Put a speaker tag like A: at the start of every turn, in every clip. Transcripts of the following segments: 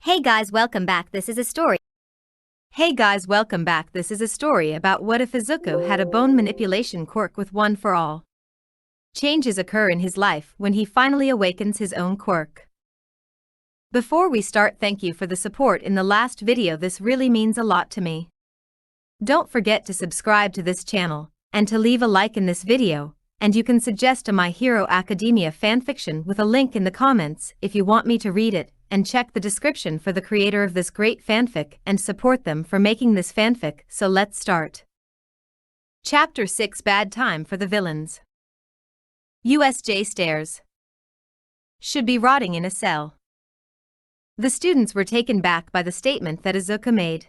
A: Hey guys, welcome back. This is a story.
B: Hey guys, welcome back. This is a story about what if Izuku had a bone manipulation quirk with one for all. Changes occur in his life when he finally awakens his own quirk. Before we start, thank you for the support in the last video. This really means a lot to me. Don't forget to subscribe to this channel and to leave a like in this video, and you can suggest a My Hero Academia fanfiction with a link in the comments if you want me to read it. And check the description for the creator of this great fanfic and support them for making this fanfic. So let's start. Chapter 6: Bad Time for the Villains. USJ Stairs. Should be rotting in a cell. The students were taken back by the statement that Izuku made.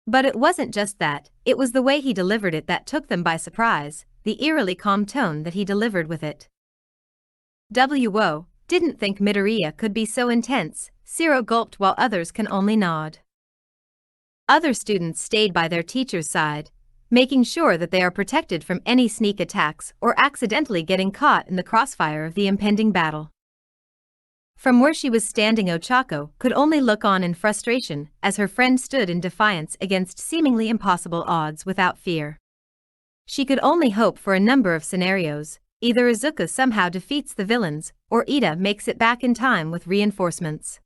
B: But it wasn't just that, it was the way he delivered it that took them by surprise, the eerily calm tone that he delivered with it. Didn't think Midoriya could be so intense, Zero gulped while others can only nod. Other students stayed by their teacher's side, making sure that they are protected from any sneak attacks or accidentally getting caught in the crossfire of the impending battle. From where she was standing, Ochako could only look on in frustration as her friend stood in defiance against seemingly impossible odds without fear. She could only hope for a number of scenarios. Either Izuku somehow defeats the villains, or Ida makes it back in time with reinforcements.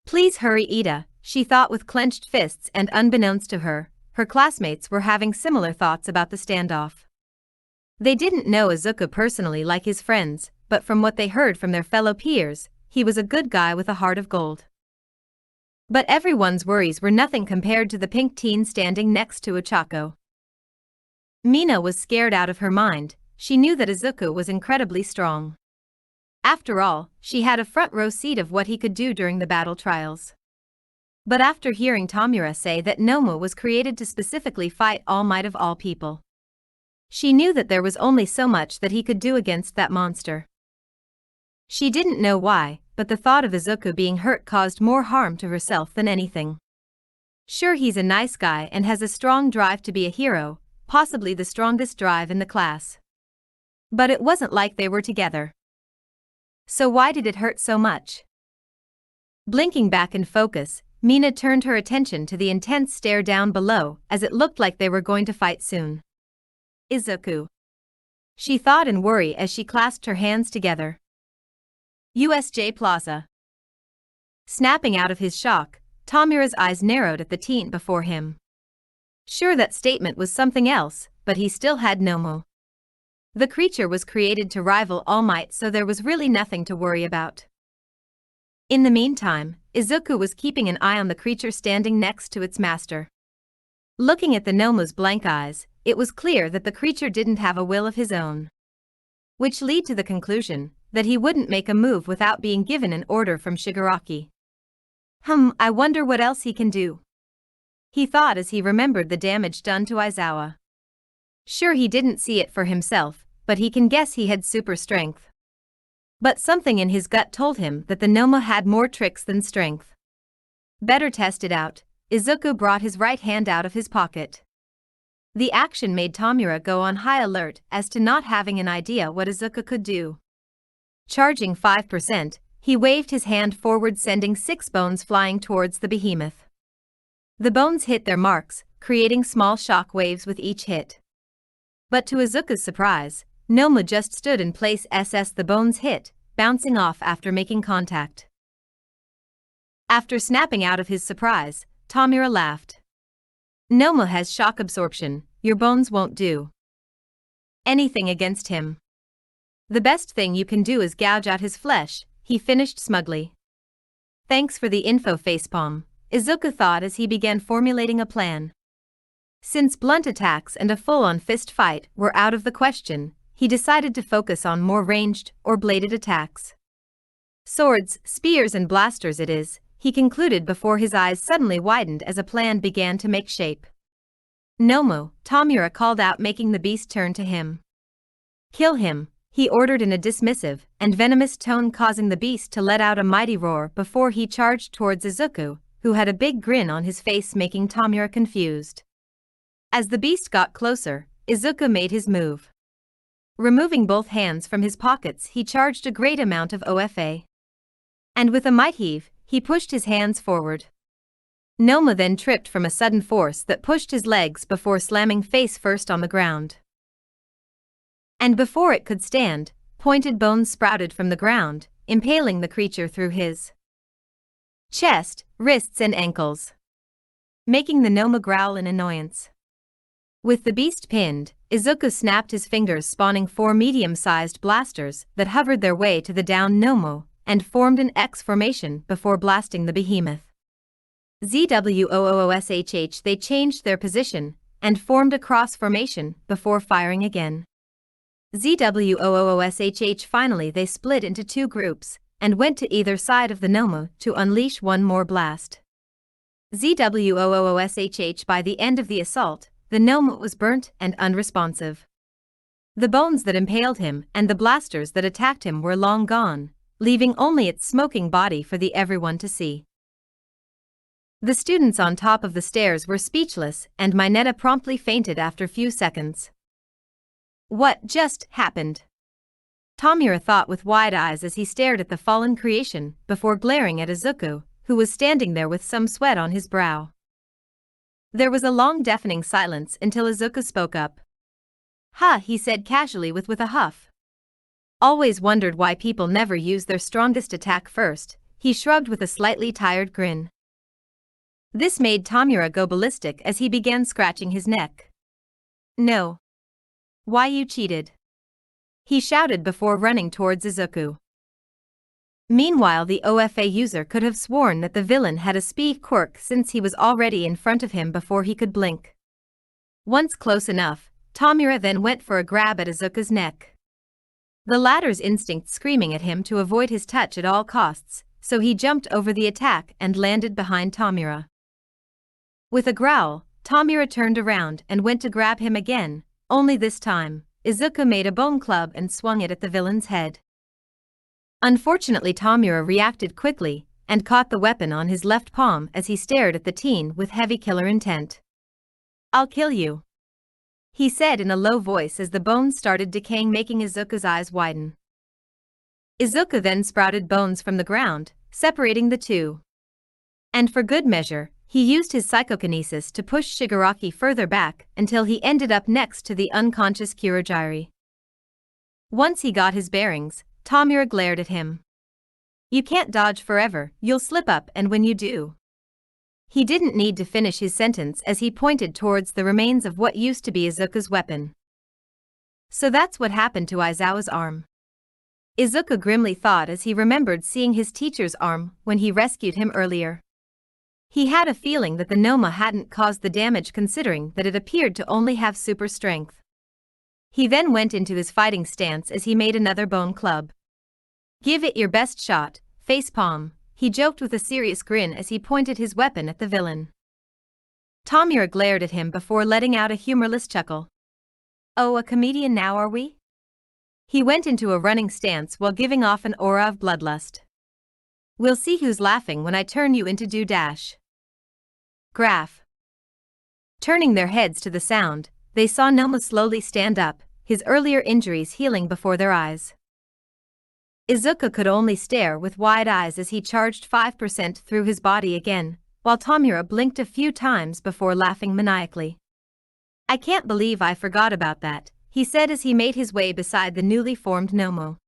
B: Please hurry, Ida, she thought with clenched fists, and unbeknownst to her, her classmates were having similar thoughts about the standoff. They didn't know Izuku personally like his friends, but from what they heard from their fellow peers, he was a good guy with a heart of gold. But everyone's worries were nothing compared to the pink teen standing next to Ochako. Mina was scared out of her mind. She knew that Izuku was incredibly strong. After all, she had a front row seat of what he could do during the battle trials. But after hearing Tamura say that Nomu was created to specifically fight All Might of all people, she knew that there was only so much that he could do against that monster. She didn't know why, but the thought of Izuku being hurt caused more harm to herself than anything. Sure, he's a nice guy and has a strong drive to be a hero, possibly the strongest drive in the class. But it wasn't like they were together. So why did it hurt so much? Blinking back in focus, Mina turned her attention to the intense stare down below as it looked like they were going to fight soon. Izuku, she thought in worry as she clasped her hands together. USJ Plaza. Snapping out of his shock, Tamura's eyes narrowed at the teen before him. Sure, that statement was something else, but he still had Nomu. The creature was created to rival All Might, so there was really nothing to worry about. In the meantime, Izuku was keeping an eye on the creature standing next to its master. Looking at the Nomu's blank eyes, it was clear that the creature didn't have a will of his own. Which led to the conclusion that he wouldn't make a move without being given an order from Shigaraki. I wonder what else he can do, he thought as he remembered the damage done to Aizawa. Sure, he didn't see it for himself, but he can guess he had super strength. But something in his gut told him that the Nomu had more tricks than strength. Better test it out. Izuku brought his right hand out of his pocket. The action made Tamura go on high alert as to not having an idea what Izuku could do. Charging 5%, he waved his hand forward, sending 6 bones flying towards the behemoth. The bones hit their marks, creating small shock waves with each hit. But to Izuku's surprise, Nomu just stood in place as the bones hit, bouncing off after making contact. After snapping out of his surprise, Tamura laughed. Nomu has shock absorption, your bones won't do anything against him. The best thing you can do is gouge out his flesh, he finished smugly. Thanks for the info, facepalm, Izuku thought as he began formulating a plan. Since blunt attacks and a full-on fist fight were out of the question, he decided to focus on more ranged or bladed attacks. Swords, spears and blasters it is, he concluded before his eyes suddenly widened as a plan began to make shape. Nomu, Tamura called out, making the beast turn to him. Kill him, he ordered in a dismissive and venomous tone, causing the beast to let out a mighty roar before he charged towards Izuku, who had a big grin on his face, making Tamura confused. As the beast got closer, Izuku made his move. Removing both hands from his pockets, he charged a great amount of OFA. And with a might heave, he pushed his hands forward. Noma then tripped from a sudden force that pushed his legs before slamming face first on the ground. And before it could stand, pointed bones sprouted from the ground, impaling the creature through his chest, wrists and ankles, making the Noma growl in annoyance. With the beast pinned, Izuku snapped his fingers, spawning 4 medium-sized blasters that hovered their way to the downed Nomo and formed an X formation before blasting the behemoth. ZWOOOSHH, they changed their position and formed a cross formation before firing again. ZWOOOSHH, finally they split into 2 groups and went to either side of the Nomo to unleash one more blast. ZWOOOSHH, by the end of the assault, the Nomo was burnt and unresponsive. The bones that impaled him and the blasters that attacked him were long gone, leaving only its smoking body for everyone to see. The students on top of the stairs were speechless, and Mineta promptly fainted after a few seconds. What just happened? Tamura thought with wide eyes as he stared at the fallen creation before glaring at Izuku, who was standing there with some sweat on his brow. There was a long deafening silence until Izuku spoke up. "Ha," he said casually with a huff. "Always wondered why people never use their strongest attack first," he shrugged with a slightly tired grin. This made Tamura go ballistic as he began scratching his neck. "No. Why, you cheated," he shouted before running towards Izuku. Meanwhile, the OFA user could have sworn that the villain had a speed quirk since he was already in front of him before he could blink. Once close enough, Tamura then went for a grab at Izuku's neck. The latter's instinct screaming at him to avoid his touch at all costs, so he jumped over the attack and landed behind Tamura. With a growl, Tamura turned around and went to grab him again, only this time, Izuku made a bone club and swung it at the villain's head. Unfortunately, Tamura reacted quickly and caught the weapon on his left palm as he stared at the teen with heavy killer intent. "I'll kill you," he said in a low voice as the bones started decaying, making Izuku's eyes widen. Izuku then sprouted bones from the ground, separating the two. And for good measure, he used his psychokinesis to push Shigaraki further back until he ended up next to the unconscious Kurogiri. Once he got his bearings, Tamura glared at him. "You can't dodge forever, you'll slip up, and when you do..." He didn't need to finish his sentence as he pointed towards the remains of what used to be Izuku's weapon. "So that's what happened to Aizawa's arm," Izuku grimly thought as he remembered seeing his teacher's arm when he rescued him earlier. He had a feeling that the Noma hadn't caused the damage considering that it appeared to only have super strength. He then went into his fighting stance as he made another bone club. "Give it your best shot, facepalm," he joked with a serious grin as he pointed his weapon at the villain. Tamura glared at him before letting out a humorless chuckle. "Oh, a comedian now, are we?" He went into a running stance while giving off an aura of bloodlust. "We'll see who's laughing when I turn you into do-dash." Graph. Turning their heads to the sound, they saw Noma slowly stand up, his earlier injuries healing before their eyes. Izuku could only stare with wide eyes as he charged 5% through his body again, while Tamura blinked a few times before laughing maniacally. "I can't believe I forgot about that," he said as he made his way beside the newly formed Nomo.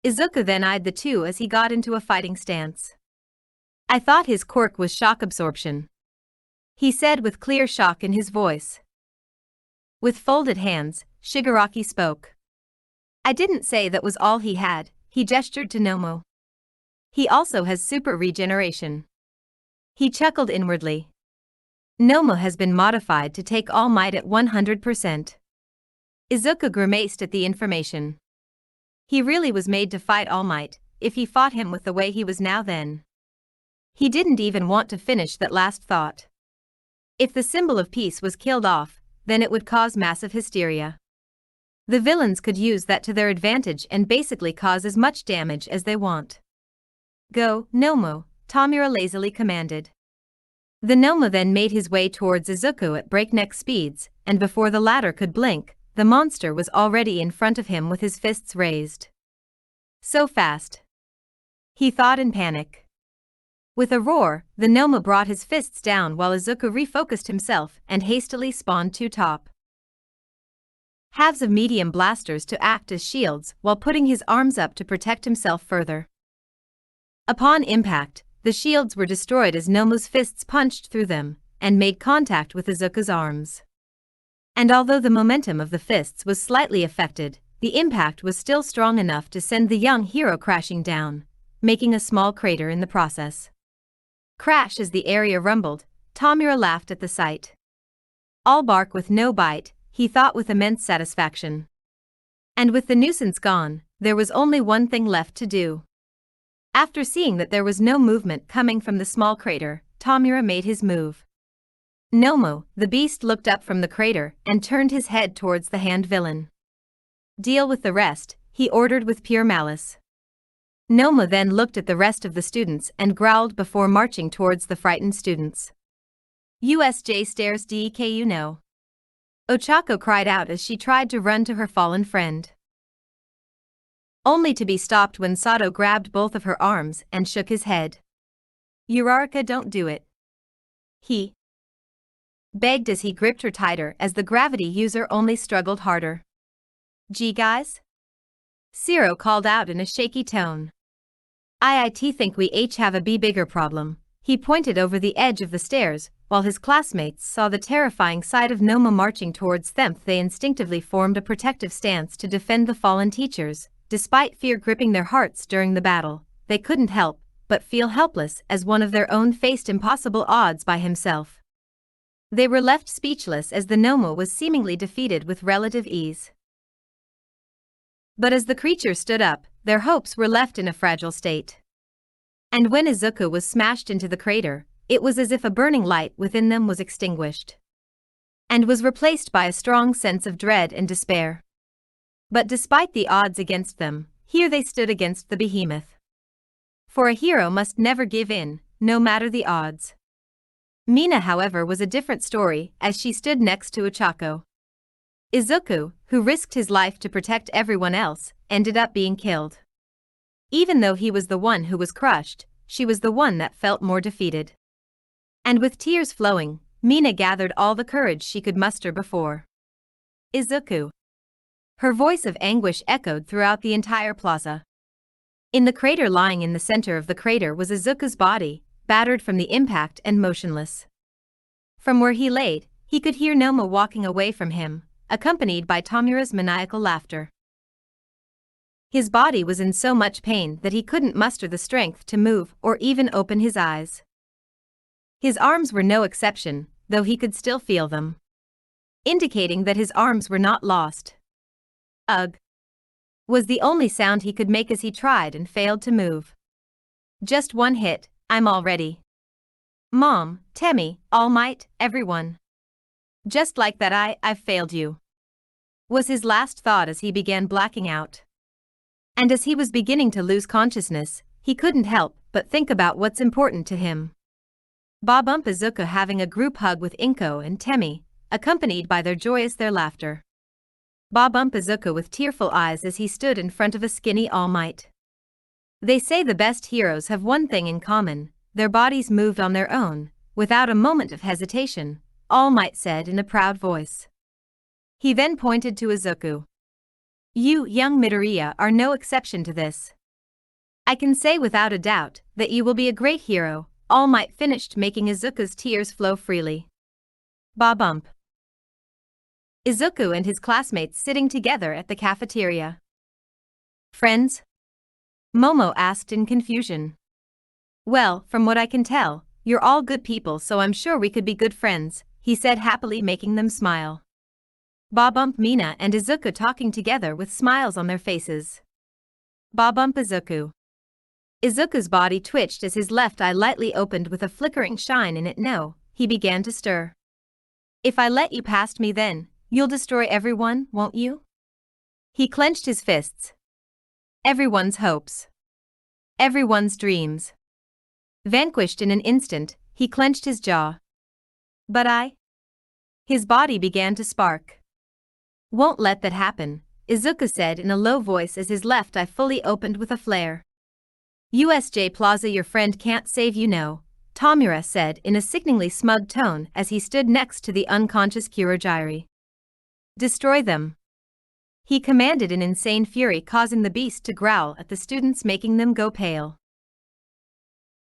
B: Izuku then eyed the two as he got into a fighting stance. "I thought his quirk was shock absorption," he said with clear shock in his voice. With folded hands, Shigaraki spoke. "I didn't say that was all he had," he gestured to Nomo. "He also has super regeneration." He chuckled inwardly. Nomo has been modified to take All Might at 100%. Izuku grimaced at the information. He really was made to fight All Might, if he fought him with the way he was now then. He didn't even want to finish that last thought. If the symbol of peace was killed off, then it would cause massive hysteria. The villains could use that to their advantage and basically cause as much damage as they want. "Go, Nomo," Tamura lazily commanded. The Nomo then made his way towards Izuku at breakneck speeds, and before the latter could blink, the monster was already in front of him with his fists raised. So fast. He thought in panic. With a roar, the Noma brought his fists down while Izuku refocused himself and hastily spawned two top halves of medium blasters to act as shields while putting his arms up to protect himself further. Upon impact, the shields were destroyed as Noma's fists punched through them and made contact with Izuku's arms. And although the momentum of the fists was slightly affected, the impact was still strong enough to send the young hero crashing down, making a small crater in the process. Crash as the area rumbled, Tamura laughed at the sight. All bark with no bite, he thought with immense satisfaction. And with the nuisance gone, there was only one thing left to do. After seeing that there was no movement coming from the small crater, Tamura made his move. Nomo, the beast, looked up from the crater and turned his head towards the hand villain. Deal with the rest, he ordered with pure malice. Nomo then looked at the rest of the students and growled before marching towards the frightened students. USJ stairs DEKU no. Ochako cried out as she tried to run to her fallen friend. Only to be stopped when Sato grabbed both of her arms and shook his head. Uraraka, don't do it. He begged as he gripped her tighter as the gravity user only struggled harder. Gee guys? Zero called out in a shaky tone. IIT think we each have a bigger problem. He pointed over the edge of the stairs, while his classmates saw the terrifying sight of Noma marching towards them. They instinctively formed a protective stance to defend the fallen teachers. Despite fear gripping their hearts during the battle, they couldn't help but feel helpless as one of their own faced impossible odds by himself. They were left speechless as the Noma was seemingly defeated with relative ease. But as the creature stood up, their hopes were left in a fragile state. And when Izuku was smashed into the crater, it was as if a burning light within them was extinguished and was replaced by a strong sense of dread and despair. But despite the odds against them, here they stood against the behemoth. For a hero must never give in, no matter the odds. Mina, however, was a different story as she stood next to Ochako. Izuku, who risked his life to protect everyone else, ended up being killed. Even though he was the one who was crushed, she was the one that felt more defeated. And with tears flowing, Mina gathered all the courage she could muster before Izuku. Her voice of anguish echoed throughout the entire plaza. In the crater lying in the center of the crater was Izuku's body, battered from the impact and motionless. From where he laid, he could hear Noma walking away from him, accompanied by Tamura's maniacal laughter. His body was in so much pain that he couldn't muster the strength to move or even open his eyes. His arms were no exception, though he could still feel them, indicating that his arms were not lost. Ugh! Was the only sound he could make as he tried and failed to move. Just one hit, I'm all ready. Mom, Temmie, All Might, everyone. Just like that I've failed you, was his last thought as he began blacking out. And as he was beginning to lose consciousness, he couldn't help but think about what's important to him. Bump Izuku having a group hug with Inko and Temmie, accompanied by their laughter. Bump Izuku with tearful eyes as he stood in front of a skinny All Might. They say the best heroes have one thing in common, their bodies moved on their own, without a moment of hesitation, All Might said in a proud voice. He then pointed to Izuku. You, young Midoriya, are no exception to this. I can say without a doubt that you will be a great hero, All Might finished, making Izuku's tears flow freely. Bump. Izuku and his classmates sitting together at the cafeteria. Friends? Momo asked in confusion. Well, from what I can tell, you're all good people, so I'm sure we could be good friends, he said happily, making them smile. Bump Mina and Izuku talking together with smiles on their faces. Bump Izuku. Izuku's body twitched as his left eye lightly opened with a flickering shine in it. No, he began to stir. If I let you past me, then you'll destroy everyone, won't you? He clenched his fists. Everyone's hopes. Everyone's dreams. Vanquished in an instant, he clenched his jaw. But I? His body began to spark. Won't let that happen, Izuku said in a low voice as his left eye fully opened with a flare. USJ Plaza, your friend can't save you, no, Tomura said in a sickeningly smug tone as he stood next to the unconscious Kurogiri. Destroy them, he commanded in insane fury, causing the beast to growl at the students, making them go pale.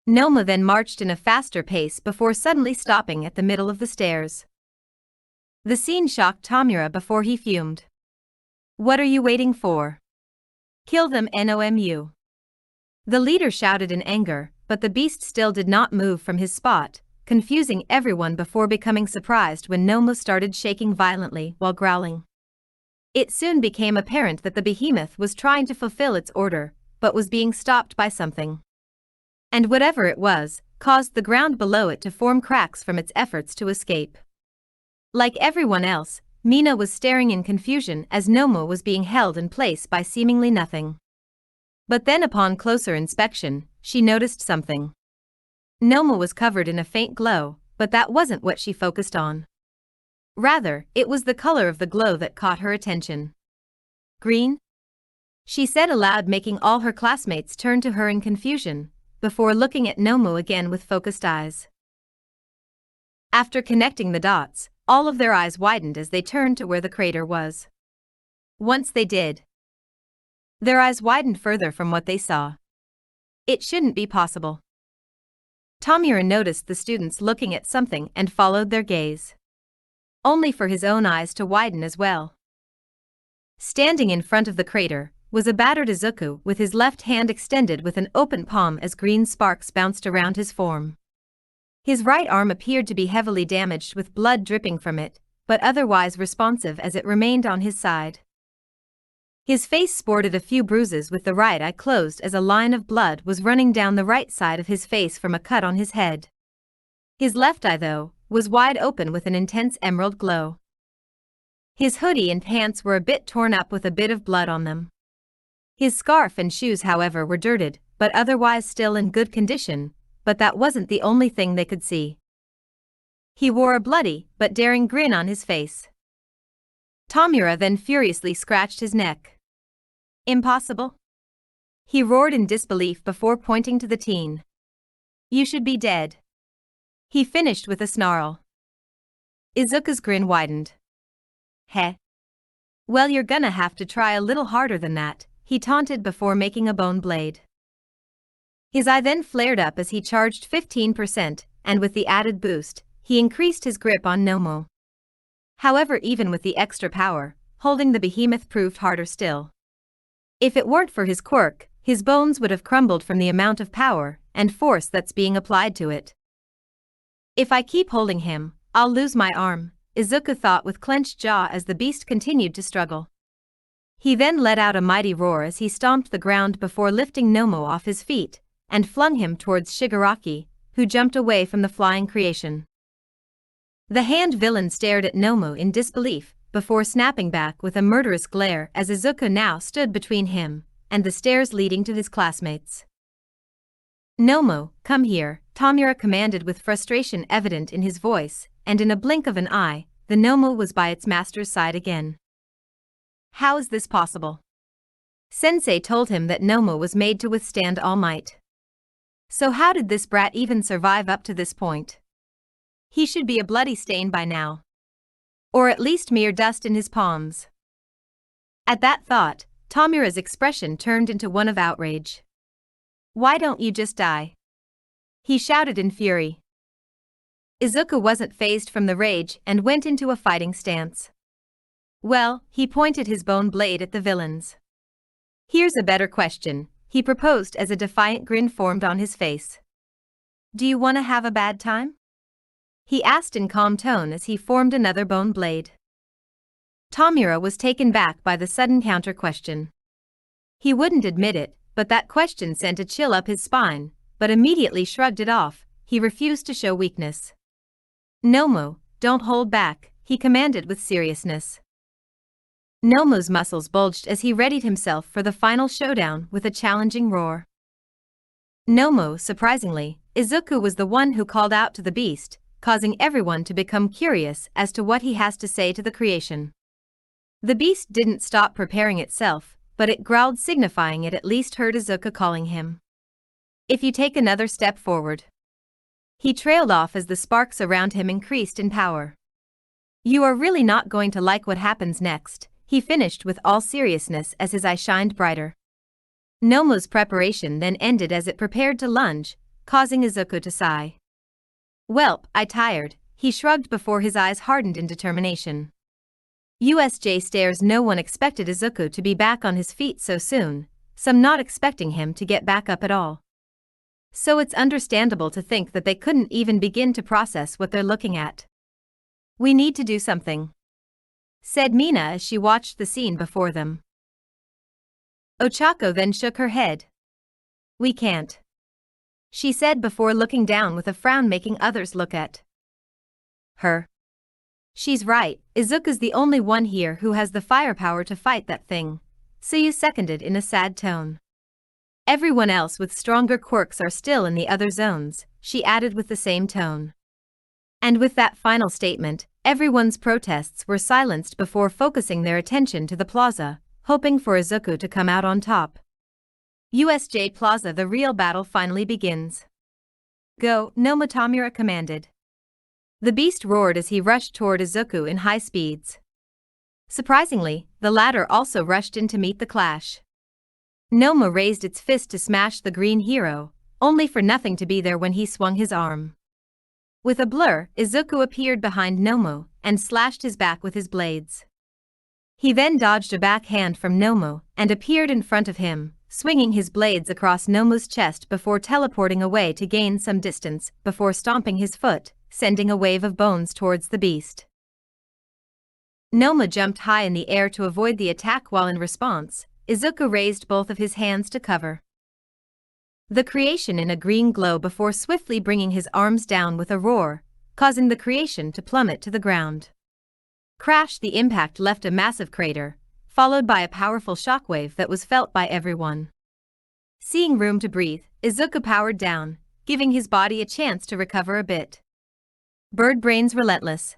B: Noma then marched in a faster pace before suddenly stopping at the middle of the stairs. The scene shocked Tomura before he fumed. What are you waiting for? Kill them, Nomu. The leader shouted in anger, but the beast still did not move from his spot, confusing everyone before becoming surprised when Noma started shaking violently while growling. It soon became apparent that the behemoth was trying to fulfill its order, but was being stopped by something. And whatever it was, caused the ground below it to form cracks from its efforts to escape. Like everyone else, Mina was staring in confusion as Noma was being held in place by seemingly nothing. But then upon closer inspection, she noticed something. Noma was covered in a faint glow, but that wasn't what she focused on. Rather, it was the color of the glow that caught her attention. Green? She said aloud, making all her classmates turn to her in confusion, before looking at Noma again with focused eyes. After connecting the dots, all of their eyes widened as they turned to where the crater was. Once they did, their eyes widened further from what they saw. It shouldn't be possible. Tomura noticed the students looking at something and followed their gaze, only for his own eyes to widen as well. Standing in front of the crater was a battered Izuku with his left hand extended with an open palm as green sparks bounced around his form. His right arm appeared to be heavily damaged with blood dripping from it, but otherwise responsive as it remained on his side. His face sported a few bruises with the right eye closed as a line of blood was running down the right side of his face from a cut on his head. His left eye, though, was wide open with an intense emerald glow. His hoodie and pants were a bit torn up with a bit of blood on them. His scarf and shoes, however, were dirted, but otherwise still in good condition, but that wasn't the only thing they could see. He wore a bloody but daring grin on his face. Tomura then furiously scratched his neck. Impossible? He roared in disbelief before pointing to the teen. You should be dead. He finished with a snarl. Izuku's grin widened. Heh. Well, you're gonna have to try a little harder than that, he taunted before making a bone blade. His eye then flared up as he charged 15%, and with the added boost, he increased his grip on Nomo. However, even with the extra power, holding the behemoth proved harder still. If it weren't for his quirk, his bones would have crumbled from the amount of power and force that's being applied to it. If I keep holding him, I'll lose my arm, Izuku thought with clenched jaw as the beast continued to struggle. He then let out a mighty roar as he stomped the ground before lifting Nomo off his feet and flung him towards Shigaraki, who jumped away from the flying creation. The hand villain stared at Nomo in disbelief before snapping back with a murderous glare as Izuku now stood between him and the stairs leading to his classmates. Nomo, come here, Tomura commanded with frustration evident in his voice, and in a blink of an eye, the Nomo was by its master's side again. How is this possible? Sensei told him that Nomo was made to withstand all might. So how did this brat even survive up to this point? He should be a bloody stain by now. Or at least mere dust in his palms. At that thought, Tomura's expression turned into one of outrage. Why don't you just die? He shouted in fury. Izuku wasn't fazed from the rage and went into a fighting stance. Well, he pointed his bone blade at the villains. Here's a better question, he proposed as a defiant grin formed on his face. Do you want to have a bad time? He asked in calm tone as he formed another bone blade. Tomura was taken back by the sudden counter question. He wouldn't admit it, but that question sent a chill up his spine, but immediately shrugged it off. He refused to show weakness. Nomo, don't hold back, he commanded with seriousness. Nomo's muscles bulged as he readied himself for the final showdown with a challenging roar. Nomo, surprisingly, Izuku was the one who called out to the beast, causing everyone to become curious as to what he has to say to the creation. The beast didn't stop preparing itself, but it growled, signifying it at least heard Izuku calling him. if you take another step forward. He trailed off as the sparks around him increased in power. You are really not going to like what happens next, he finished with all seriousness as his eye shined brighter. Nomo's preparation then ended as it prepared to lunge, causing Izuku to sigh. Welp, I tired, he shrugged before his eyes hardened in determination. USJ stares. No one expected Izuku to be back on his feet so soon, some not expecting him to get back up at all. So it's understandable to think that they couldn't even begin to process what they're looking at. We need to do something, said Mina as she watched the scene before them. Ochako then shook her head. We can't, she said before looking down with a frown, making others look at her. She's right, Izuku's the only one here who has the firepower to fight that thing, Suyu seconded in a sad tone. Everyone else with stronger quirks are still in the other zones, she added with the same tone. And with that final statement, everyone's protests were silenced before focusing their attention to the plaza, hoping for Izuku to come out on top. USJ Plaza. The real battle finally begins. Go, Nomo, Tamura commanded. The beast roared as he rushed toward Izuku in high speeds. Surprisingly, the latter also rushed in to meet the clash. Nomo raised its fist to smash the green hero, only for nothing to be there when he swung his arm. With a blur, Izuku appeared behind Nomo and slashed his back with his blades. He then dodged a backhand from Nomo and appeared in front of him, swinging his blades across Nomo's chest before teleporting away to gain some distance before stomping his foot, sending a wave of bones towards the beast. Nomo jumped high in the air to avoid the attack while in response, Izuku raised both of his hands to cover the creation in a green glow before swiftly bringing his arms down with a roar, causing the creation to plummet to the ground. Crash! The impact left a massive crater, followed by a powerful shockwave that was felt by everyone. Seeing room to breathe, Izuku powered down, giving his body a chance to recover a bit. Bird brains relentless,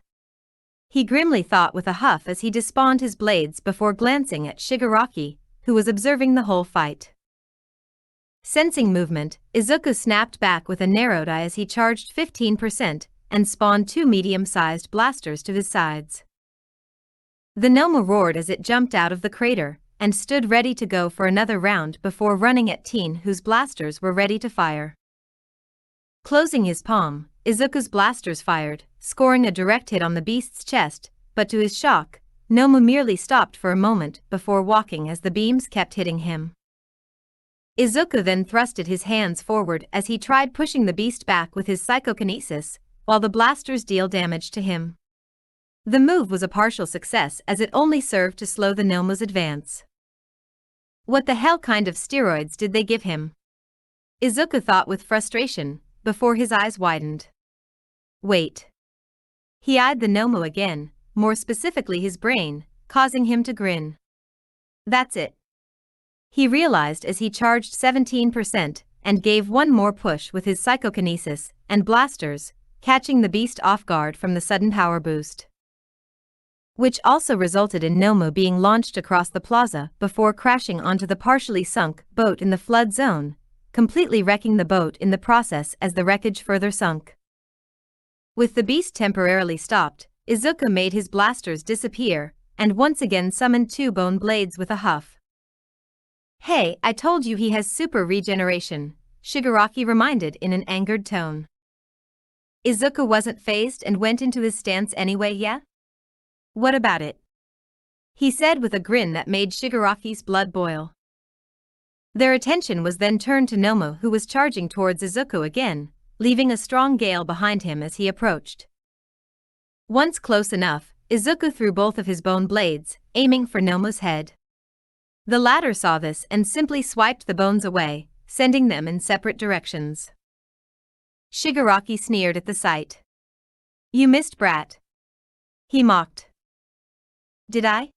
B: he grimly thought with a huff as he despawned his blades before glancing at Shigaraki, who was observing the whole fight. Sensing movement, Izuku snapped back with a narrowed eye as he charged 15% and spawned 2 medium-sized blasters to his sides. The Nomo roared as it jumped out of the crater and stood ready to go for another round before running at Teen, whose blasters were ready to fire. Closing his palm, Izuku's blasters fired, scoring a direct hit on the beast's chest, but to his shock, Nomo merely stopped for a moment before walking as the beams kept hitting him. Izuku then thrusted his hands forward as he tried pushing the beast back with his psychokinesis, while the blasters deal damage to him. The move was a partial success as it only served to slow the Nomo's advance. What the hell kind of steroids did they give him? Izuku thought with frustration, before his eyes widened. Wait. He eyed the Nomo again, more specifically his brain, causing him to grin. That's it, he realized as he charged 17% and gave one more push with his psychokinesis and blasters, catching the beast off guard from the sudden power boost, which also resulted in Nomo being launched across the plaza before crashing onto the partially sunk boat in the flood zone, completely wrecking the boat in the process as the wreckage further sunk. With the beast temporarily stopped, Izuku made his blasters disappear and once again summoned 2 bone blades with a huff. Hey, I told you he has super regeneration, Shigaraki reminded in an angered tone. Izuku wasn't fazed and went into his stance anyway, yeah? What about it? He said with a grin that made Shigaraki's blood boil. Their attention was then turned to Nomo, who was charging towards Izuku again, leaving a strong gale behind him as he approached. Once close enough, Izuku threw both of his bone blades, aiming for Nomo's head. The latter saw this and simply swiped the bones away, sending them in separate directions. Shigaraki sneered at the sight. You missed, brat, he mocked. Did I?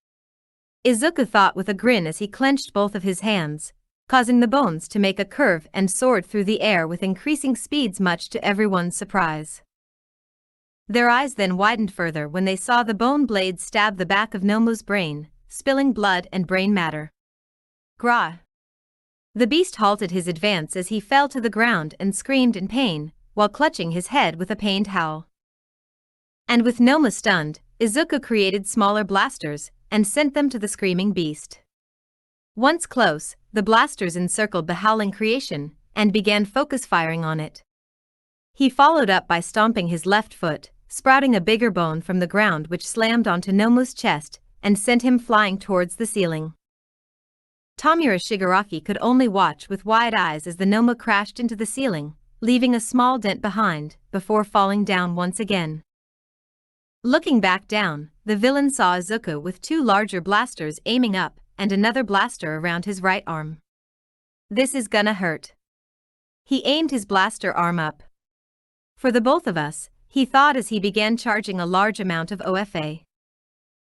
B: Izuku thought with a grin as he clenched both of his hands, causing the bones to make a curve and soared through the air with increasing speeds, much to everyone's surprise. Their eyes then widened further when they saw the bone blades stab the back of Nomo's brain, spilling blood and brain matter. Grah! The beast halted his advance as he fell to the ground and screamed in pain, while clutching his head with a pained howl. And with Noma stunned, Izuku created smaller blasters and sent them to the screaming beast. Once close, the blasters encircled the howling creation and began focus firing on it. He followed up by stomping his left foot, sprouting a bigger bone from the ground which slammed onto Nomu's chest and sent him flying towards the ceiling. Tomura Shigaraki could only watch with wide eyes as the Noma crashed into the ceiling, leaving a small dent behind, before falling down once again. Looking back down, the villain saw Izuku with two larger blasters aiming up and another blaster around his right arm. "This is gonna hurt." He aimed his blaster arm up. "For the both of us," he thought as he began charging a large amount of OFA.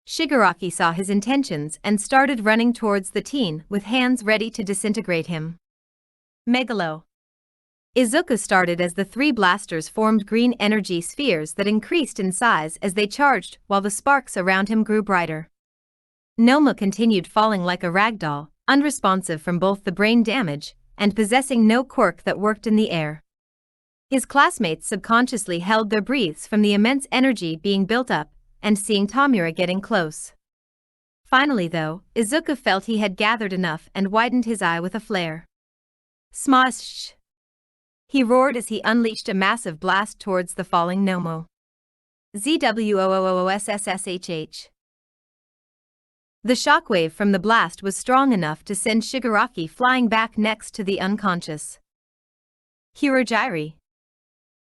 B: Shigaraki saw his intentions and started running towards the teen with hands ready to disintegrate him. Megalo. Izuku started as the three blasters formed green energy spheres that increased in size as they charged while the sparks around him grew brighter. Noma continued falling like a ragdoll, unresponsive from both the brain damage and possessing no quirk that worked in the air. His classmates subconsciously held their breaths from the immense energy being built up and seeing Tomura getting close. Finally though, Izuku felt he had gathered enough and widened his eye with a flare. Smash! He roared as he unleashed a massive blast towards the falling Nomo. ZWOOOSSSHH. The shockwave from the blast was strong enough to send Shigaraki flying back next to the unconscious Hirojiri.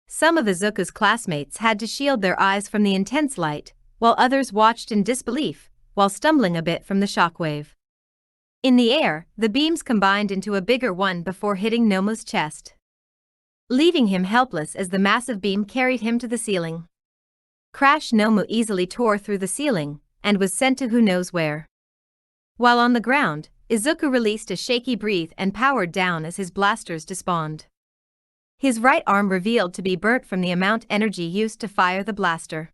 B: Some of Izuku's classmates had to shield their eyes from the intense light, while others watched in disbelief, while stumbling a bit from the shockwave. In the air, the beams combined into a bigger one before hitting Nomo's chest, leaving him helpless as the massive beam carried him to the ceiling. Crash! Nomu easily tore through the ceiling and was sent to who knows where. While on the ground, Izuku released a shaky breath and powered down as his blasters despawned. His right arm revealed to be burnt from the amount energy used to fire the blaster.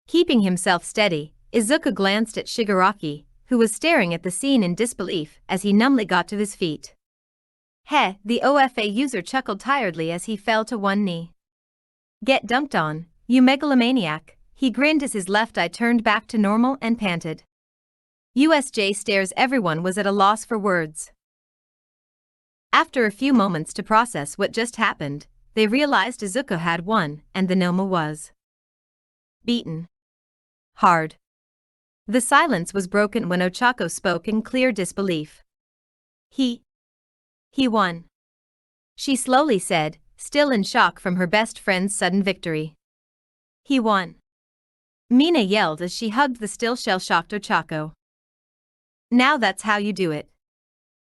B: Keeping himself steady, Izuku glanced at Shigaraki, who was staring at the scene in disbelief as he numbly got to his feet. "Heh," the OFA user chuckled tiredly as he fell to one knee. "Get dunked on, you megalomaniac," he grinned as his left eye turned back to normal and panted. USJ stares. Everyone was at a loss for words. After a few moments to process what just happened, they realized Izuku had won and the Noma was beaten. Hard. The silence was broken when Ochako spoke in clear disbelief. He won. She slowly said, still in shock from her best friend's sudden victory. "He won." Mina yelled as she hugged the still shell-shocked Ochako. "Now that's how you do it,"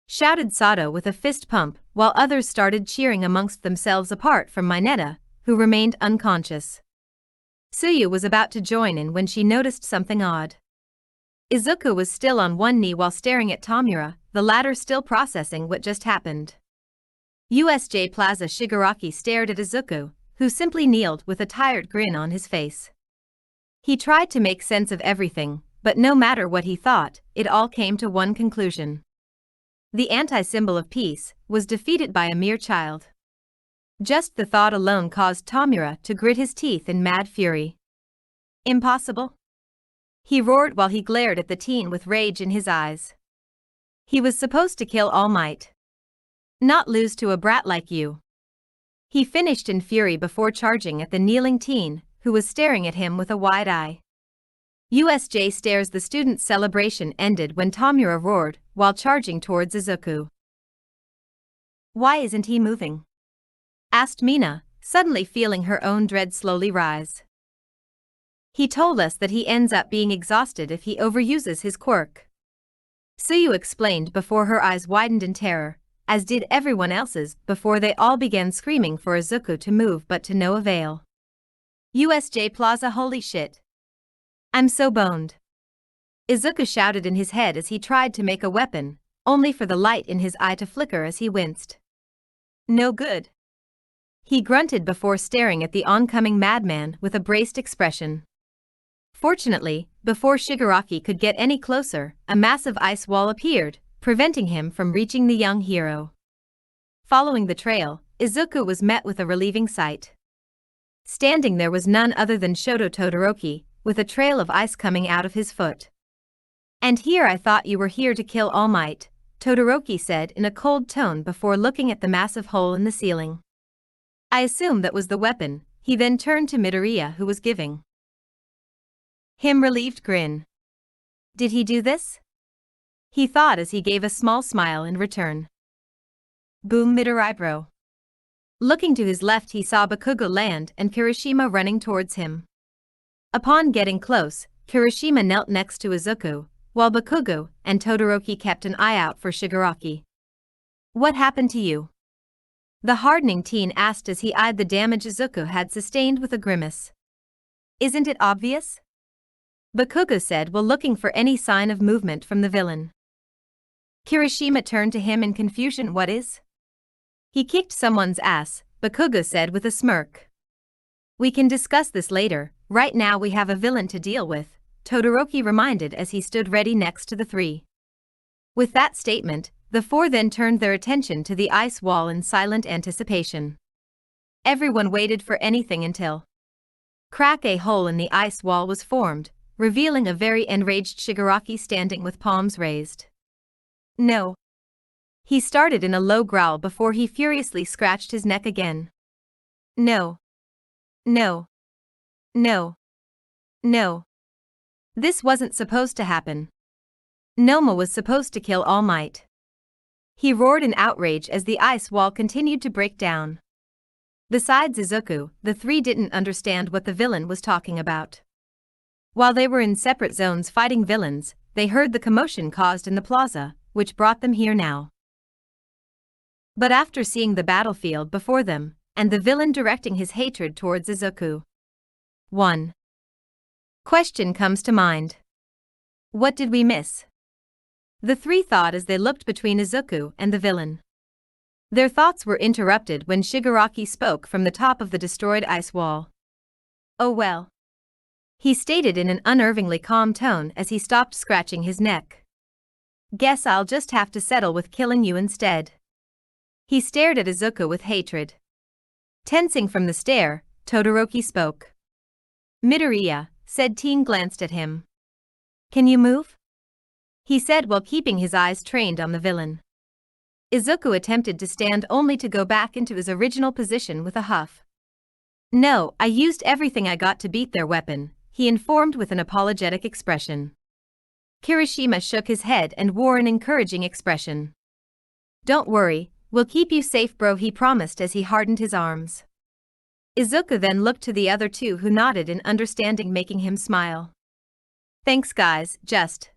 B: shouted Sato with a fist pump, while others started cheering amongst themselves apart from Mineta, who remained unconscious. Tsuyu was about to join in when she noticed something odd. Izuku was still on one knee while staring at Tomura, the latter still processing what just happened. USJ Plaza. Shigaraki stared at Izuku, who simply kneeled with a tired grin on his face. He tried to make sense of everything, but no matter what he thought, it all came to one conclusion. The anti-symbol of peace was defeated by a mere child. Just the thought alone caused Tomura to grit his teeth in mad fury. "Impossible?" he roared while he glared at the teen with rage in his eyes. "He was supposed to kill All Might, not lose to a brat like you." He finished in fury before charging at the kneeling teen, who was staring at him with a wide eye. USJ stares. The students' celebration ended when Tomura roared while charging towards Izuku. "Why isn't he moving?" asked Mina, suddenly feeling her own dread slowly rise. "He told us that he ends up being exhausted if he overuses his quirk," Tsuyu explained before her eyes widened in terror, as did everyone else's before they all began screaming for Izuku to move but to no avail. USJ Plaza. Holy shit. I'm so boned. Izuku shouted in his head as he tried to make a weapon, only for the light in his eye to flicker as he winced. "No good," he grunted before staring at the oncoming madman with a braced expression. Fortunately, before Shigaraki could get any closer, a massive ice wall appeared, preventing him from reaching the young hero. Following the trail, Izuku was met with a relieving sight. Standing there was none other than Shoto Todoroki, with a trail of ice coming out of his foot. "And here I thought you were here to kill All Might," Todoroki said in a cold tone before looking at the massive hole in the ceiling. "I assume that was the weapon." He then turned to Midoriya, who was giving him relieved grin. "Did he do this?" he thought as he gave a small smile in return. Boom, Midoribro. Looking to his left, he saw Bakugo land and Kirishima running towards him. Upon getting close, Kirishima knelt next to Izuku, while Bakugo and Todoroki kept an eye out for Shigaraki. "What happened to you?" the hardening teen asked as he eyed the damage Izuku had sustained with a grimace. "Isn't it obvious?" Bakugo said while looking for any sign of movement from the villain. Kirishima turned to him in confusion. "What is?" "He kicked someone's ass," Bakugo said with a smirk. "We can discuss this later, right now we have a villain to deal with," Todoroki reminded as he stood ready next to the three. With that statement, the four then turned their attention to the ice wall in silent anticipation. Everyone waited for anything until a hole in the ice wall was formed, revealing a very enraged Shigaraki standing with palms raised. "No." He started in a low growl before he furiously scratched his neck again. "No. No. No. No. This wasn't supposed to happen. Noma was supposed to kill All Might." He roared in outrage as the ice wall continued to break down. Besides Izuku, the three didn't understand what the villain was talking about. While they were in separate zones fighting villains, they heard the commotion caused in the plaza, which brought them here now. But after seeing the battlefield before them, and the villain directing his hatred towards Izuku, one question comes to mind. What did we miss? The three thought as they looked between Izuku and the villain. Their thoughts were interrupted when Shigaraki spoke from the top of the destroyed ice wall. "Oh well," he stated in an unnervingly calm tone as he stopped scratching his neck. "Guess I'll just have to settle with killing you instead." He stared at Izuku with hatred. Tensing from the stare, Todoroki spoke. "Midoriya," said Teen glanced at him. "Can you move?" he said while keeping his eyes trained on the villain. Izuku attempted to stand only to go back into his original position with a huff. "No, I used everything I got to beat their weapon," he informed with an apologetic expression. Kirishima shook his head and wore an encouraging expression. "Don't worry, we'll keep you safe, bro," he promised as he hardened his arms. Izuku then looked to the other two who nodded in understanding, making him smile. "Thanks guys, just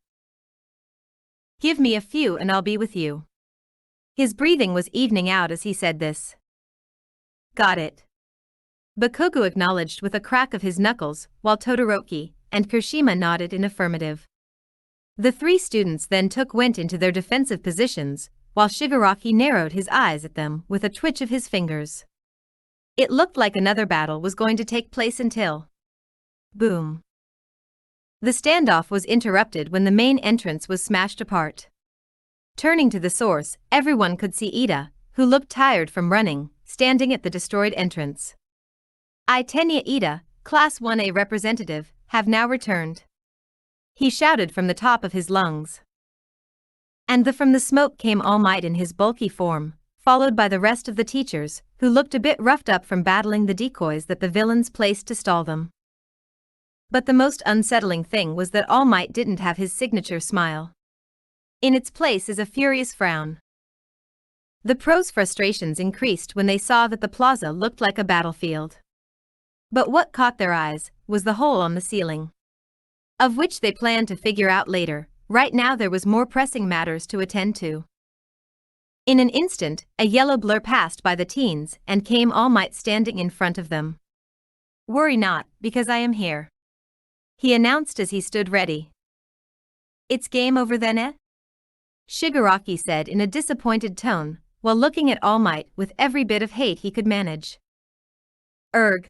B: give me a few and I'll be with you." His breathing was evening out as he said this. "Got it." Bakugo acknowledged with a crack of his knuckles, while Todoroki and Kirishima nodded in affirmative. The three students then went into their defensive positions, while Shigaraki narrowed his eyes at them with a twitch of his fingers. It looked like another battle was going to take place until boom. The standoff was interrupted when the main entrance was smashed apart. Turning to the source, everyone could see Ida, who looked tired from running, standing at the destroyed entrance. "I, Tenya Ida, Class 1A representative, have now returned," he shouted from the top of his lungs. And from the smoke came All Might in his bulky form, followed by the rest of the teachers, who looked a bit roughed up from battling the decoys that the villains placed to stall them. But the most unsettling thing was that All Might didn't have his signature smile. In its place is a furious frown. The pros' frustrations increased when they saw that the plaza looked like a battlefield. But what caught their eyes was the hole on the ceiling, of which they planned to figure out later. Right now there was more pressing matters to attend to. In an instant, a yellow blur passed by the teens and came All Might standing in front of them. "Worry not, because I am here," he announced as he stood ready. "It's game over then, eh?" Shigaraki said in a disappointed tone, while looking at All Might with every bit of hate he could manage. "Erg."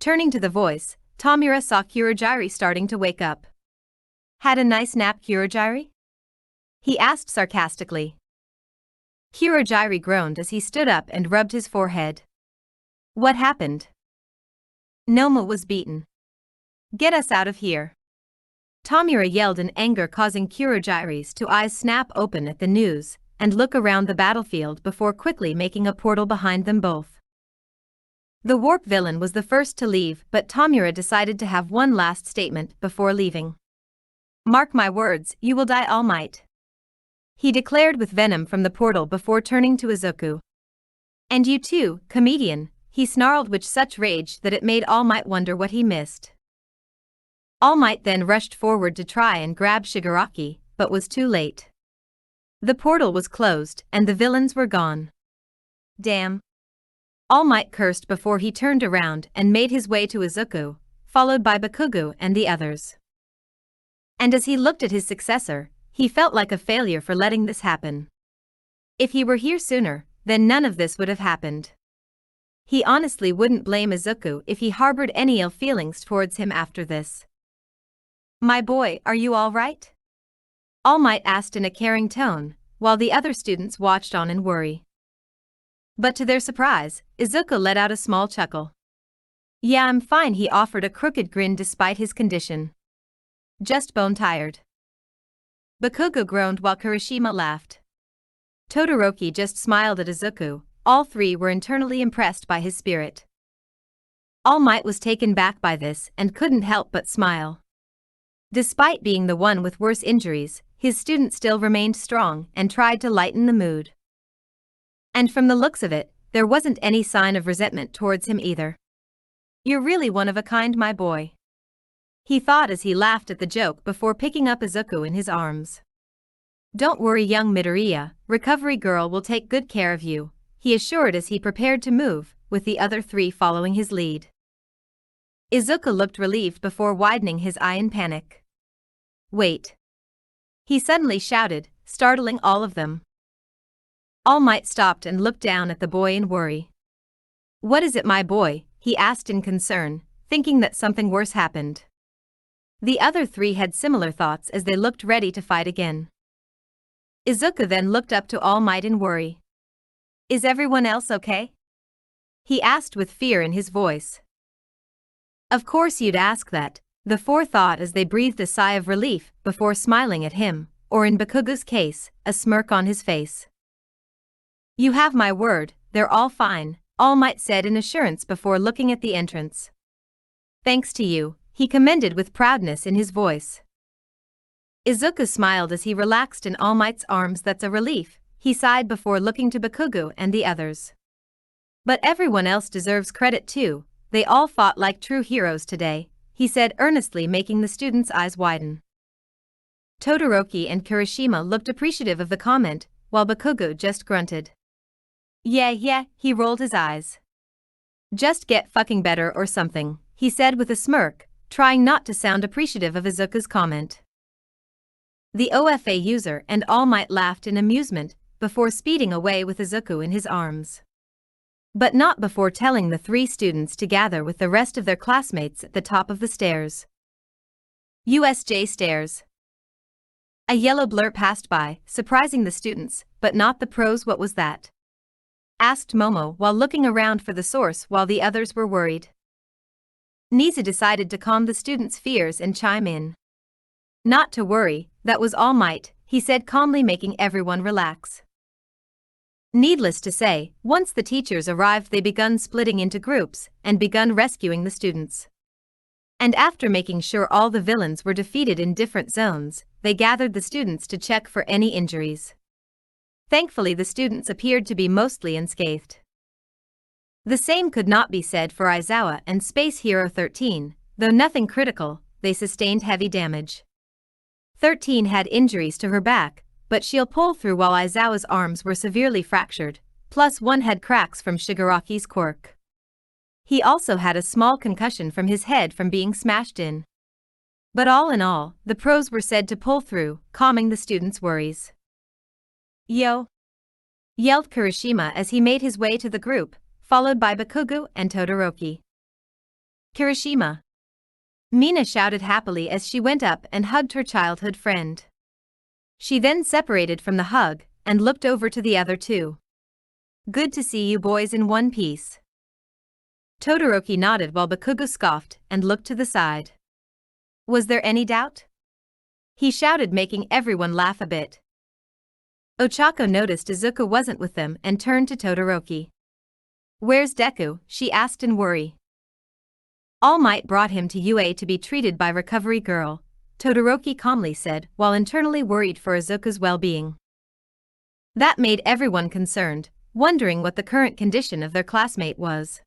B: Turning to the voice, Tomura saw Kurogiri starting to wake up. "Had a nice nap, Kurogiri?" he asked sarcastically. Kurogiri groaned as he stood up and rubbed his forehead. What happened? Noma was beaten. Get us out of here. Tomura yelled in anger, causing Kurogiri's two eyes snap open at the news and look around the battlefield before quickly making a portal behind them both. The warp villain was the first to leave, but Tomura decided to have one last statement before leaving. Mark my words, you will die, All Might. He declared with venom from the portal before turning to Izuku. And you too, comedian, he snarled with such rage that it made All Might wonder what he missed. All Might then rushed forward to try and grab Shigaraki, but was too late. The portal was closed and the villains were gone. Damn. All Might cursed before he turned around and made his way to Izuku, followed by Bakugo and the others. And as he looked at his successor, he felt like a failure for letting this happen. If he were here sooner, then none of this would have happened. He honestly wouldn't blame Izuku if he harbored any ill feelings towards him after this. My boy, are you all right? All Might asked in a caring tone, while the other students watched on in worry. But to their surprise, Izuku let out a small chuckle. Yeah, I'm fine, he offered a crooked grin despite his condition. Just bone-tired. Bakugo groaned while Kirishima laughed. Todoroki just smiled at Izuku. All three were internally impressed by his spirit. All Might was taken back by this and couldn't help but smile. Despite being the one with worse injuries, his student still remained strong and tried to lighten the mood. And from the looks of it, there wasn't any sign of resentment towards him either. You're really one of a kind, my boy. He thought as he laughed at the joke before picking up Izuku in his arms. Don't worry, young Midoriya, Recovery Girl will take good care of you, he assured as he prepared to move, with the other three following his lead. Izuku looked relieved before widening his eye in panic. Wait. He suddenly shouted, startling all of them. All Might stopped and looked down at the boy in worry. What is it, my boy? He asked in concern, thinking that something worse happened. The other three had similar thoughts as they looked ready to fight again. Izuku then looked up to All Might in worry. Is everyone else okay? He asked with fear in his voice. Of course you'd ask that, the four thought as they breathed a sigh of relief before smiling at him, or in Bakugo's case, a smirk on his face. You have my word, they're all fine, All Might said in assurance before looking at the entrance. Thanks to you, he commended with proudness in his voice. Izuku smiled as he relaxed in All Might's arms. That's a relief, he sighed before looking to Bakugo and the others. But everyone else deserves credit too, they all fought like true heroes today, he said earnestly, making the students' eyes widen. Todoroki and Kirishima looked appreciative of the comment, while Bakugo just grunted. Yeah, he rolled his eyes. Just get fucking better or something, he said with a smirk, trying not to sound appreciative of Izuku's comment. The OFA user and All Might laughed in amusement before speeding away with Izuku in his arms. But not before telling the three students to gather with the rest of their classmates at the top of the stairs. USJ stairs. A yellow blur passed by, surprising the students, but not the pros. What was that? Asked Momo while looking around for the source while the others were worried. Niza decided to calm the students' fears and chime in. Not to worry, that was All Might, he said calmly, making everyone relax. Needless to say, once the teachers arrived they begun splitting into groups and begun rescuing the students. And after making sure all the villains were defeated in different zones, they gathered the students to check for any injuries. Thankfully the students appeared to be mostly unscathed. The same could not be said for Aizawa and Space Hero 13, though nothing critical, they sustained heavy damage. 13 had injuries to her back, but she'll pull through, while Aizawa's arms were severely fractured, plus one had cracks from Shigaraki's quirk. He also had a small concussion from his head from being smashed in. But all in all, the pros were said to pull through, calming the students' worries. Yo! Yelled Kirishima as he made his way to the group, followed by Bakugo and Todoroki. Kirishima! Mina shouted happily as she went up and hugged her childhood friend. She then separated from the hug and looked over to the other two. "Good to see you boys in one piece." Todoroki nodded while Bakugo scoffed and looked to the side. Was there any doubt? He shouted, making everyone laugh a bit. Ochako noticed Izuku wasn't with them and turned to Todoroki. "Where's Deku?" she asked in worry. "All Might brought him to UA to be treated by Recovery Girl," Todoroki calmly said while internally worried for Izuku's well-being. That made everyone concerned, wondering what the current condition of their classmate was.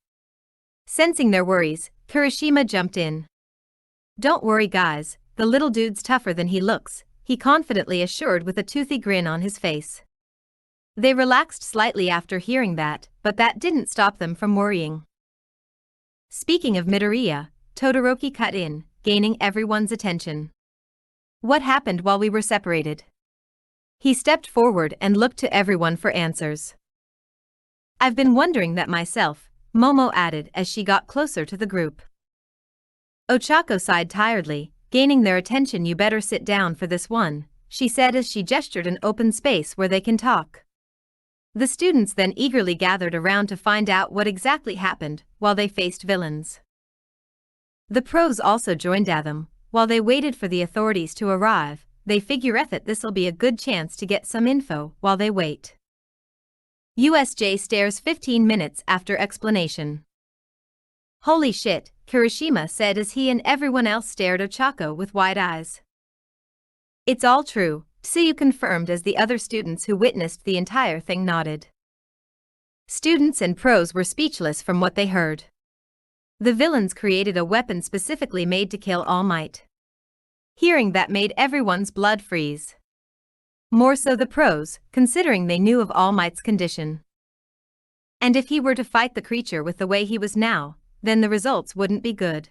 B: Sensing their worries, Kirishima jumped in. "Don't worry guys, the little dude's tougher than he looks," he confidently assured with a toothy grin on his face. They relaxed slightly after hearing that, but that didn't stop them from worrying. Speaking of Midoriya, Todoroki cut in, gaining everyone's attention. "What happened while we were separated?" He stepped forward and looked to everyone for answers. "I've been wondering that myself," Momo added as she got closer to the group. Ochako sighed tiredly, gaining their attention. "You better sit down for this one," she said as she gestured an open space where they can talk. The students then eagerly gathered around to find out what exactly happened while they faced villains. The pros also joined them. While they waited for the authorities to arrive, they figured that this'll be a good chance to get some info while they wait. USJ stares 15 minutes after explanation. "Holy shit," Kirishima said as he and everyone else stared at Ochako with wide eyes. "It's all true," Tsuyu confirmed as the other students who witnessed the entire thing nodded. Students and pros were speechless from what they heard. The villains created a weapon specifically made to kill All Might. Hearing that made everyone's blood freeze. More so the pros, considering they knew of All Might's condition. And if he were to fight the creature with the way he was now, then the results wouldn't be good.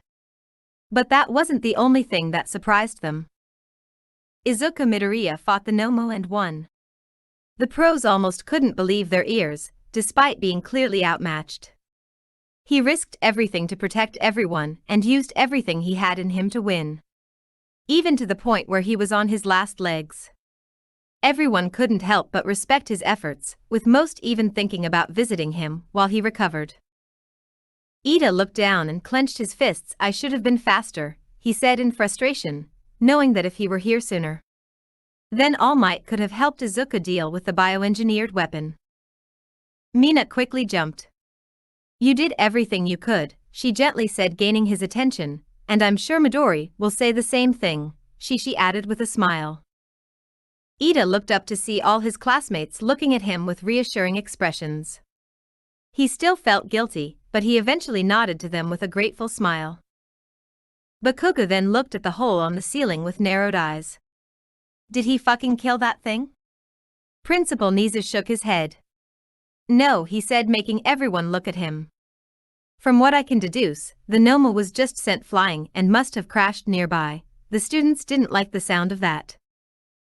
B: But that wasn't the only thing that surprised them. Izuku Midoriya fought the Nomo and won. The pros almost couldn't believe their ears, despite being clearly outmatched. He risked everything to protect everyone and used everything he had in him to win. Even to the point where he was on his last legs. Everyone couldn't help but respect his efforts, with most even thinking about visiting him while he recovered. Ida looked down and clenched his fists. "I should have been faster," he said in frustration, knowing that if he were here sooner, then All Might could have helped Izuku deal with the bioengineered weapon. Mina quickly jumped. "You did everything you could," she gently said, gaining his attention, "and I'm sure Midori will say the same thing," she added with a smile. Ida looked up to see all his classmates looking at him with reassuring expressions. He still felt guilty, but he eventually nodded to them with a grateful smile. Bakugo then looked at the hole on the ceiling with narrowed eyes. "Did he fucking kill that thing?" Principal Nizu shook his head. "No," he said, making everyone look at him. "From what I can deduce, the Noma was just sent flying and must have crashed nearby." The students didn't like the sound of that.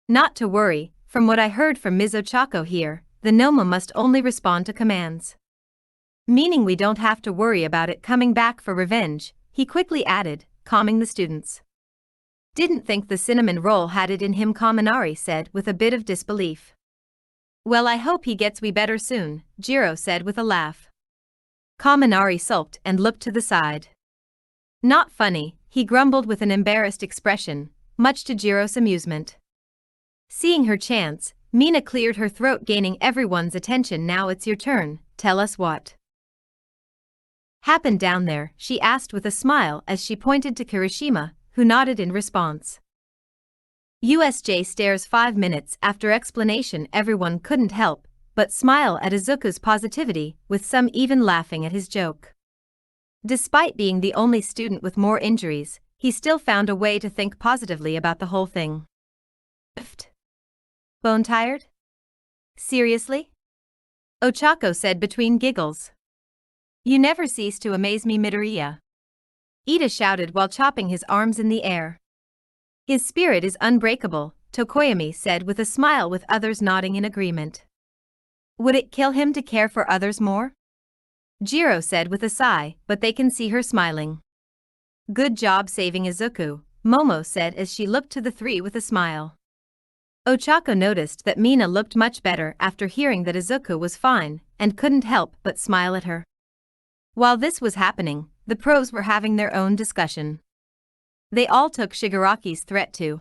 B: "Not to worry, from what I heard from Ms. Ochako here, the Noma must only respond to commands. Meaning we don't have to worry about it coming back for revenge," he quickly added, calming the students. "Didn't think the cinnamon roll had it in him," Kaminari said with a bit of disbelief. "Well, I hope he gets better soon," Jiro said with a laugh. Kaminari sulked and looked to the side. "Not funny," he grumbled with an embarrassed expression, much to Jiro's amusement. Seeing her chance, Mina cleared her throat, gaining everyone's attention. "Now it's your turn, tell us what happened down there," she asked with a smile as she pointed to Kirishima, who nodded in response. USJ stares 5 minutes after explanation. Everyone couldn't help but smile at Izuku's positivity, with some even laughing at his joke. Despite being the only student with more injuries, he still found a way to think positively about the whole thing. "Bone tired? Seriously?" Ochako said between giggles. "You never cease to amaze me, Midoriya," Ida shouted while chopping his arms in the air. "His spirit is unbreakable," Tokoyami said with a smile, with others nodding in agreement. "Would it kill him to care for others more?" Jiro said with a sigh, but they can see her smiling. "Good job saving Izuku," Momo said as she looked to the three with a smile. Ochako noticed that Mina looked much better after hearing that Izuku was fine, and couldn't help but smile at her. While this was happening, the pros were having their own discussion. They all took Shigaraki's threat to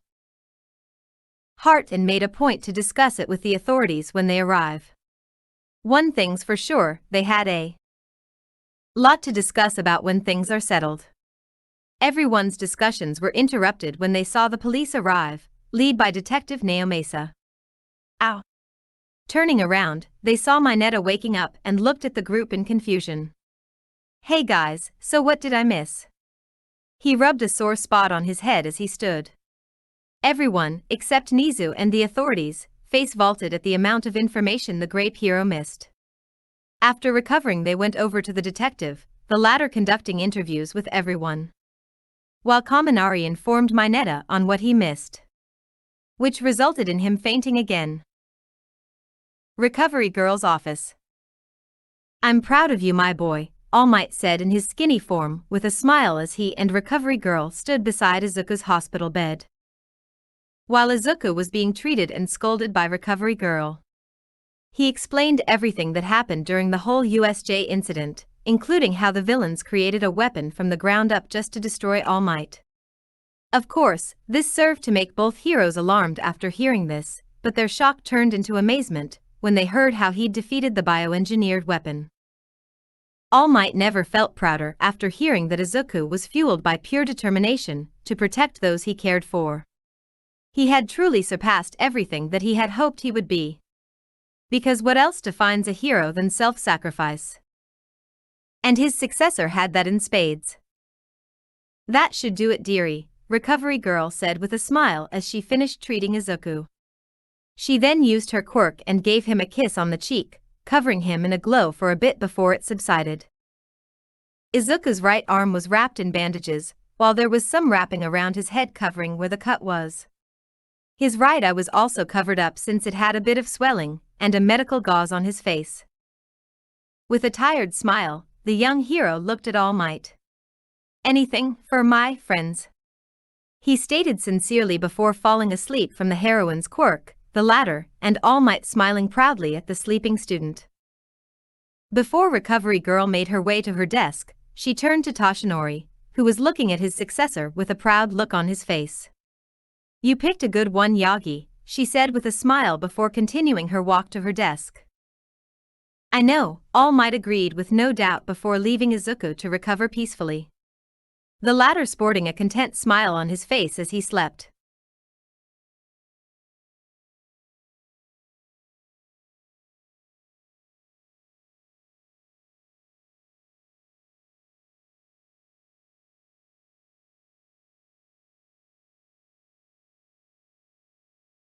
B: heart and made a point to discuss it with the authorities when they arrive. One thing's for sure, they had a lot to discuss about when things are settled. Everyone's discussions were interrupted when they saw the police arrive, led by Detective Naomasa. Ow! Turning around, they saw Mineta waking up and looked at the group in confusion. Hey guys, so what did I miss? He rubbed a sore spot on his head as he stood. Everyone, except Nizu and the authorities, face vaulted at the amount of information the grape hero missed. After recovering, they went over to the detective, the latter conducting interviews with everyone, while Kaminari informed Mineta on what he missed, which resulted in him fainting again. Recovery Girl's office. I'm proud of you, my boy, All Might said in his skinny form with a smile as he and Recovery Girl stood beside Izuku's hospital bed. While Izuku was being treated and scolded by Recovery Girl, he explained everything that happened during the whole USJ incident, including how the villains created a weapon from the ground up just to destroy All Might. Of course, this served to make both heroes alarmed after hearing this, but their shock turned into amazement when they heard how he'd defeated the bioengineered weapon. All Might never felt prouder after hearing that Izuku was fueled by pure determination to protect those he cared for. He had truly surpassed everything that he had hoped he would be. Because what else defines a hero than self-sacrifice? And his successor had that in spades. That should do it, dearie, Recovery Girl said with a smile as she finished treating Izuku. She then used her quirk and gave him a kiss on the cheek, covering him in a glow for a bit before it subsided. Izuku's right arm was wrapped in bandages, while there was some wrapping around his head covering where the cut was. His right eye was also covered up since it had a bit of swelling, and a medical gauze on his face. With a tired smile, the young hero looked at All Might. Anything for my friends, he stated sincerely before falling asleep from the heroine's quirk, the latter and All Might smiling proudly at the sleeping student. Before Recovery Girl made her way to her desk, she turned to Toshinori, who was looking at his successor with a proud look on his face. You picked a good one, Yagi, she said with a smile before continuing her walk to her desk. I know, All Might agreed with no doubt before leaving Izuku to recover peacefully, the latter sporting a content smile on his face as he slept.